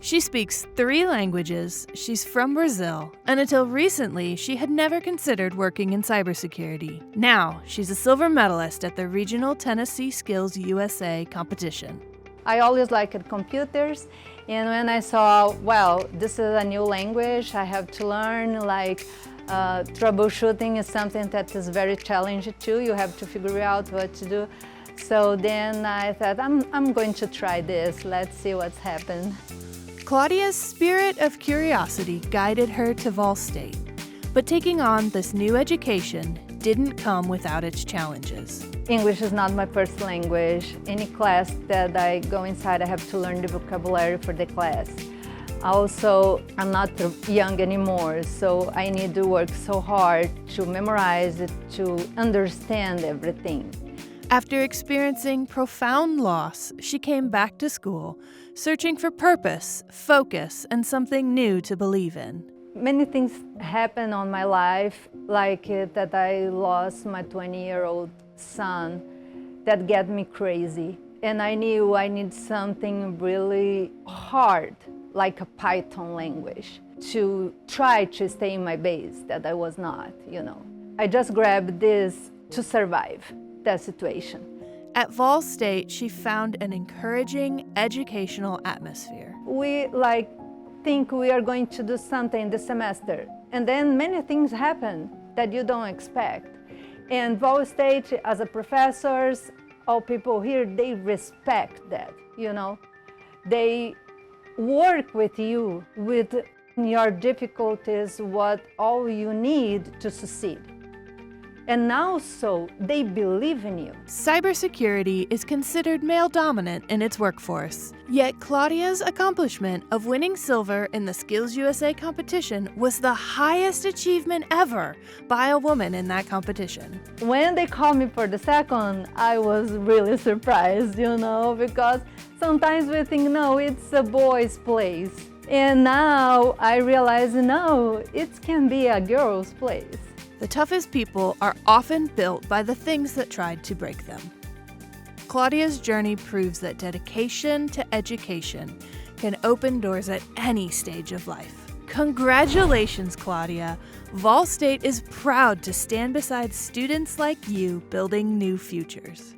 She speaks 3 languages, she's from Brazil, and until recently, she had never considered working in cybersecurity. Now, she's a silver medalist at the Regional Tennessee Skills USA competition. I always liked computers, and when I saw, well, this is a new language, I have to learn, troubleshooting is something that is very challenging too. You have to figure out what to do. So then I thought, I'm going to try this. Let's see what's happened. Claudia's spirit of curiosity guided her to Vol State, but taking on this new education didn't come without its challenges. English is not my first language. Any class that I go inside, I have to learn the vocabulary for the class. Also, I'm not young anymore, so I need to work so hard to memorize it, to understand everything. After experiencing profound loss, she came back to school, searching for purpose, focus, and something new to believe in. Many things happened on my life, like that I lost my 20-year-old son. That got me crazy. And I knew I need something really hard, like a Python language, to try to stay in my base that I was not, I just grabbed this to survive that situation. At Vol State, she found an encouraging educational atmosphere. We think we are going to do something this semester, and then many things happen that you don't expect. And Vol State, as a professors, all people here, they respect that, They work with you, with your difficulties, what all you need to succeed. And now so they believe in you. Cybersecurity is considered male-dominant in its workforce. Yet Claudia's accomplishment of winning silver in the Skills USA competition was the highest achievement ever by a woman in that competition. When they called me for the second, I was really surprised, because sometimes we think, no, it's a boy's place. And now I realize, no, it can be a girl's place. The toughest people are often built by the things that tried to break them. Claudia's journey proves that dedication to education can open doors at any stage of life. Congratulations, Claudia! Vol State is proud to stand beside students like you building new futures.